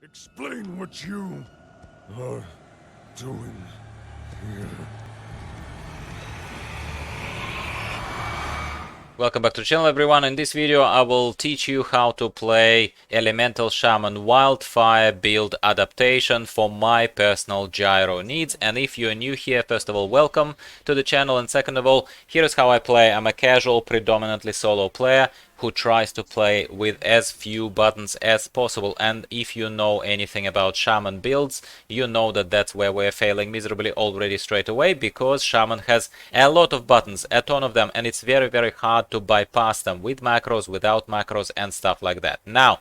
Explain what you are doing here. Welcome back to the channel, everyone. In this video I will teach you how to play Elemental Shaman Wildfire Build adaptation for my personal gyro needs. And if you're new here, first of all, welcome to the channel, and second of all, here's how I play. I'm a casual, predominantly solo player who tries to play with as few buttons as possible. And if you know anything about Shaman builds, you know that that's where we're failing miserably already straight away, because Shaman has a lot of buttons, a ton of them, and it's very hard to bypass them with macros, without macros, and stuff like that. Now,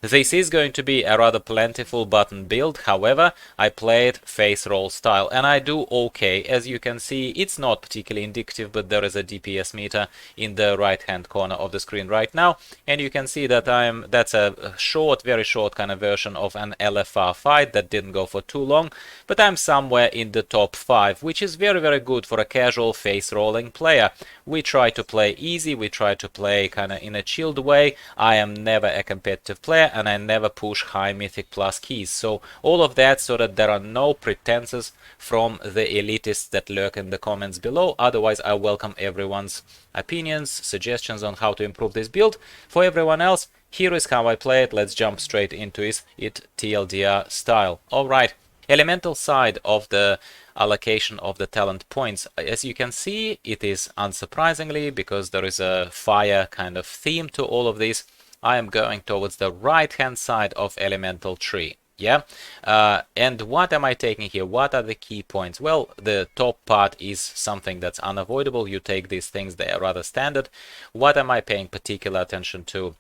this is going to be a rather plentiful button build. However, I play it Faceroll-style and I do okay. As you can see, it's not particularly indicative, but there is a DPS meter in the right hand corner of the screen right now, and you can see that that's a short, very short kind of version of an LFR fight that didn't go for too long, but I'm somewhere in the top 5, which is very good for a casual face rolling player. We try to play easy, we try to play kind of in a chilled way. I am never a competitive player and I never push high mythic plus keys, so all of that so that there are no pretenses from the elitists that lurk in the comments below. Otherwise, I welcome everyone's opinions, suggestions on how to improve this build. For everyone else, here is how I play it. Let's jump straight into it TLDR style. Alright, elemental side of the allocation of the talent points. As you can see, it is unsurprisingly, because there is a fire kind of theme to all of this, I am going towards the right hand side of elemental tree. Yeah, and what am I taking here? What are the key points? Well, the top part is something that's unavoidable. You take these things, they are rather standard. What am I paying particular attention to?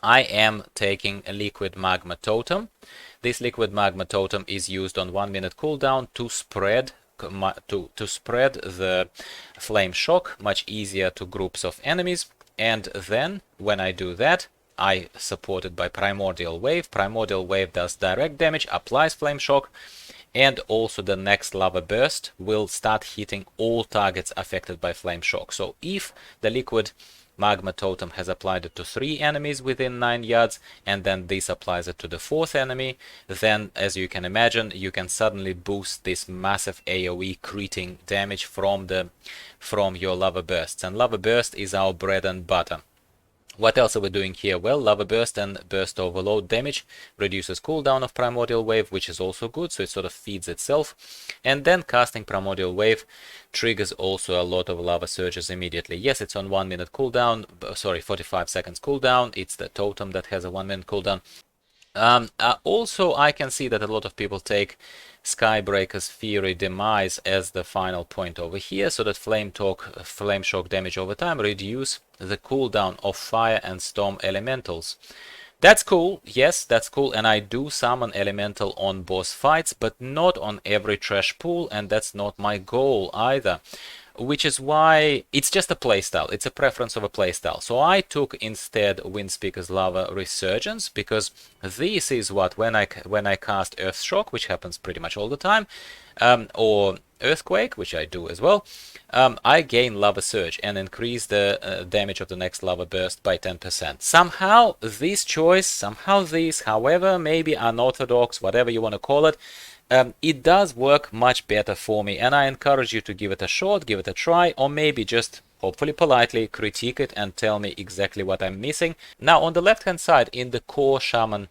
I am taking a liquid magma totem. This liquid magma totem is used on 1 minute cooldown to spread the flame shock much easier to groups of enemies. And then when I do that, I support it by Primordial Wave. Primordial Wave does direct damage, applies Flame Shock, and also the next Lava Burst will start hitting all targets affected by Flame Shock. So if the liquid magma totem has applied it to 3 enemies within 9 yards, and then this applies it to the 4th enemy, then as you can imagine, you can suddenly boost this massive AoE criting damage from your Lava Bursts. And Lava Burst is our bread and butter. What else are we doing here? Well, Lava Burst and Burst Overload damage reduces cooldown of Primordial Wave, which is also good, so it sort of feeds itself. And then casting Primordial Wave triggers also a lot of Lava Surges immediately. Yes, it's on 1 minute cooldown, sorry, 45 seconds cooldown. It's the totem that has a 1 minute cooldown. Also, I can see that a lot of people take Skybreaker's Fury Demise as the final point over here, so that Flame Shock damage over time reduce the cooldown of Fire and Storm elementals. That's cool, yes, that's cool, and I do summon elemental on boss fights, but not on every trash pool, and that's not my goal either. Which is why it's just a playstyle, it's a preference of a playstyle. So I took instead Windspeaker's Lava Resurgence, because this is what, when I cast Earth Shock, which happens pretty much all the time, or Earthquake, which I do as well, I gain Lava Surge and increase the damage of the next Lava Burst by 10%. Somehow this choice, however, maybe unorthodox, whatever you want to call it, it does work much better for me, and I encourage you to give it a shot, give it a try, or maybe just hopefully politely critique it and tell me exactly what I'm missing. Now, on the left hand side, in the core Shaman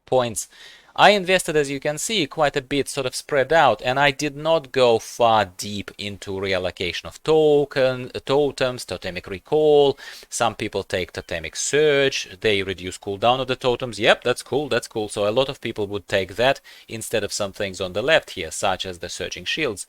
points, I invested, as you can see, quite a bit sort of spread out, and I did not go far deep into reallocation of totems, totemic recall. Some people take totemic surge, they reduce cooldown of the totems. Yep, that's cool, that's cool. So a lot of people would take that instead of some things on the left here, such as the surging shields.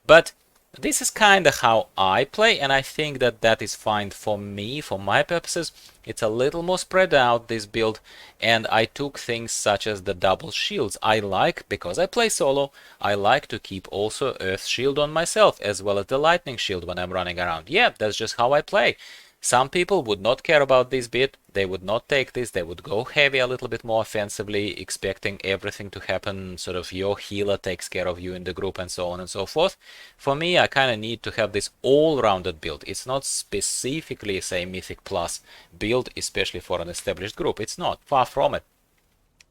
But this is kind of how I play, and I think that that is fine for me, for my purposes. It's a little more spread out, this build, and I took things such as the double shields. I like, because I play solo, I like to keep also Earth Shield on myself, as well as the Lightning Shield when I'm running around. Yeah, that's just how I play. Some people would not care about this bit, they would not take this, they would go heavy a little bit more offensively, expecting everything to happen, sort of your healer takes care of you in the group and so on and so forth. For me, I kind of need to have this all-rounded build. It's not specifically, say, Mythic Plus build, especially for an established group. It's not, far from it.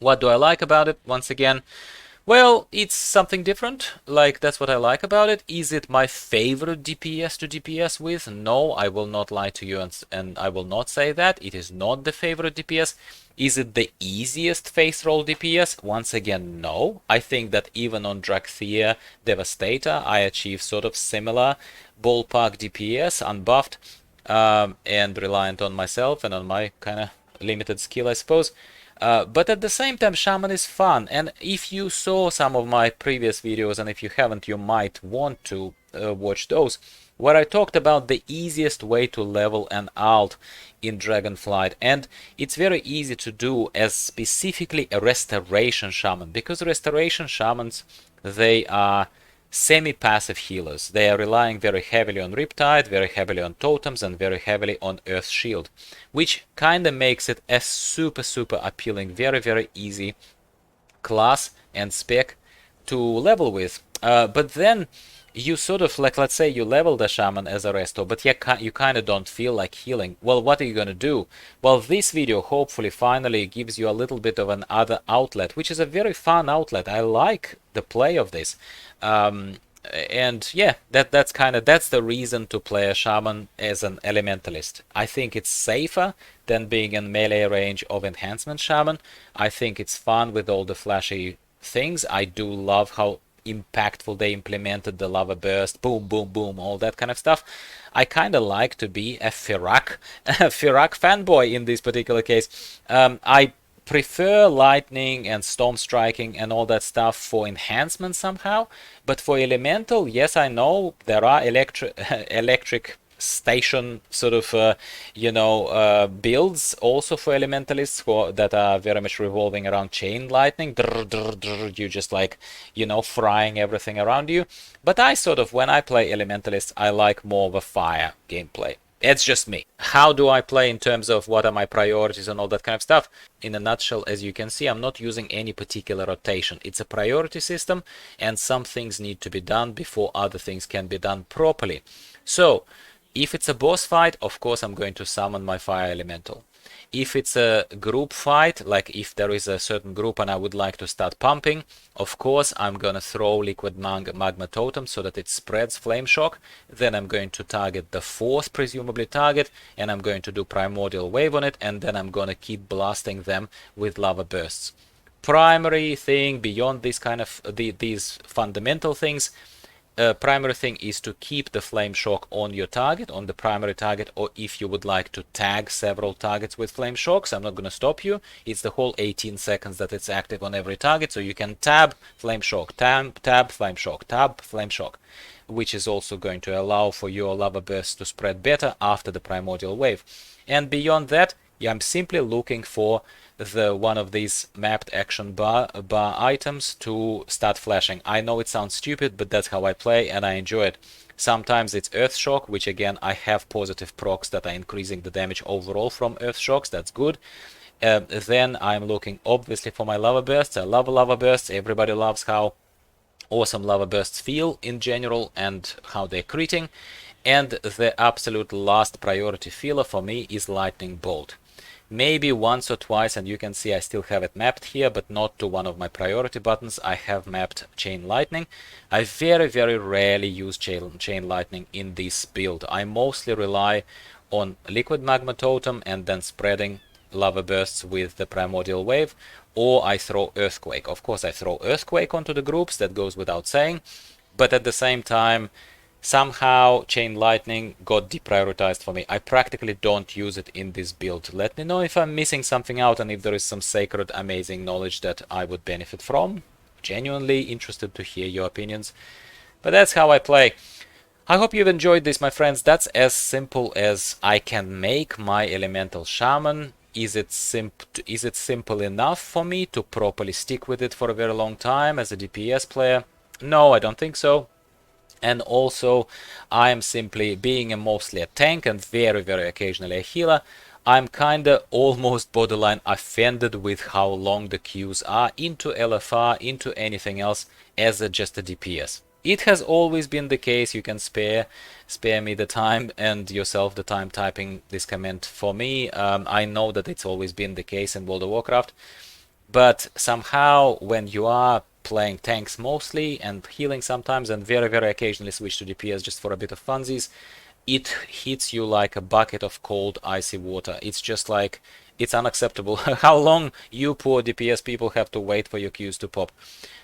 What do I like about it? Once again, well, it's something different. Like, that's what I like about it. Is it my favorite DPS to DPS with? No, I will not lie to you and I will not say that. It is not the favorite DPS. Is it the easiest face roll DPS? Once again, no. I think that even on Dracthea Devastator, I achieve sort of similar ballpark DPS, unbuffed, and reliant on myself and on my kind of limited skill, I suppose. But at the same time, Shaman is fun, and if you saw some of my previous videos, and if you haven't, you might want to watch those, where I talked about the easiest way to level an alt in Dragonflight, and it's very easy to do as specifically a Restoration Shaman, because Restoration Shamans, they are semi-passive healers. They are relying very heavily on Riptide, very heavily on Totems, and very heavily on Earth Shield, which kind of makes it a super appealing, very easy class and spec to level with. But then you sort of, like, let's say you level the Shaman as a resto, but you kind of don't feel like healing. Well, what are you gonna do? Well, this video hopefully finally gives you a little bit of an other outlet, which is a very fun outlet. I like the play of this. And yeah, that's the reason to play a Shaman as an Elementalist. I think it's safer than being in melee range of Enhancement Shaman. I think it's fun with all the flashy things. I do love how impactful they implemented the lava burst, boom, all that kind of stuff. I kind of like to be a FYRAKK fanboy in this particular case. I prefer lightning and storm striking and all that stuff for enhancement somehow, but for elemental, yes, I know there are electric station sort of builds also for elementalists that are very much revolving around chain lightning. You just like, frying everything around you. But I sort of, when I play elementalists, I like more of a fire gameplay. It's just me. How do I play in terms of what are my priorities and all that kind of stuff? In a nutshell, as you can see, I'm not using any particular rotation. It's a priority system, and some things need to be done before other things can be done properly. So, if it's a boss fight, of course I'm going to summon my fire elemental. If it's a group fight, like if there is a certain group and I would like to start pumping, of course I'm gonna throw liquid magma totem so that it spreads flame shock. Then I'm going to target the fourth presumably target, and I'm going to do primordial wave on it, and then I'm gonna keep blasting them with lava bursts. Primary thing beyond this kind of these fundamental things, primary thing is to keep the flame shock on your target, on the primary target, or if you would like to tag several targets with flame shocks, I'm not going to stop you. It's the whole 18 seconds that it's active on every target, so you can tab flame shock, tab flame shock, tab flame shock, which is also going to allow for your lava burst to spread better after the primordial wave. And beyond that, I'm simply looking for one of these mapped action bar items to start flashing. I know it sounds stupid, but that's how I play and I enjoy it. Sometimes it's Earth Shock, which again I have positive procs that are increasing the damage overall from Earth Shocks. That's good. Then I'm looking obviously for my lava bursts. I love lava bursts. Everybody loves how awesome lava bursts feel in general and how they're critting. And the absolute last priority filler for me is Lightning Bolt. Maybe once or twice, and you can see I still have it mapped here, but not to one of my priority buttons. I have mapped Chain Lightning. I very rarely use Chain Lightning in this build. I mostly rely on Liquid Magma Totem and then spreading lava bursts with the Primordial Wave, or I throw Earthquake. Of course I throw Earthquake onto the groups, that goes without saying, but at the same time, somehow Chain Lightning got deprioritized for me. I practically don't use it in this build. Let me know if I'm missing something out and if there is some sacred, amazing knowledge that I would benefit from. Genuinely interested to hear your opinions. But that's how I play. I hope you've enjoyed this, my friends. That's as simple as I can make my Elemental Shaman. Is it simple enough for me to properly stick with it for a very long time as a DPS player? No, I don't think so. And also, I am simply being mostly a tank and very occasionally a healer. I'm kinda almost borderline offended with how long the queues are into LFR, into anything else as just a DPS. It has always been the case. You can spare me the time and yourself the time typing this comment for me. I know that it's always been the case in World of Warcraft. but somehow when you are playing tanks mostly and healing sometimes and very very occasionally switch to DPS just for a bit of funsies, it hits you like a bucket of cold icy water. It's just like, it's unacceptable how long you poor DPS people have to wait for your Qs to pop.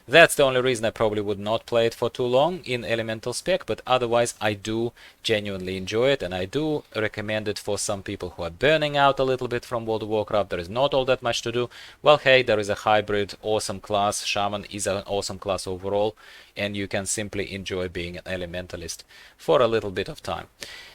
That's the only reason I probably would not play it for too long in Elemental Spec, but otherwise I do genuinely enjoy it, and I do recommend it for some people who are burning out a little bit from World of Warcraft. There is not all that much to do. Well, hey, there is a hybrid, awesome class. Shaman is an awesome class overall, and you can simply enjoy being an Elementalist for a little bit of time.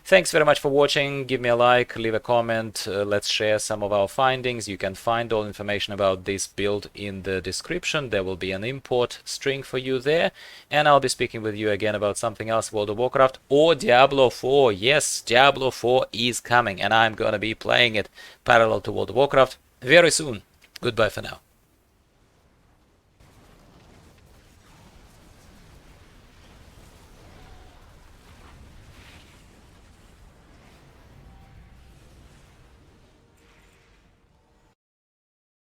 Thanks very much for watching. Give me a like, leave a comment, let's share some of our findings. You can find all information about this build in the description. There will be an import string for you there, and I'll be speaking with you again about something else, World of Warcraft or Diablo 4. Yes, Diablo 4 is coming, and I'm gonna be playing it parallel to World of Warcraft very soon. Goodbye for now.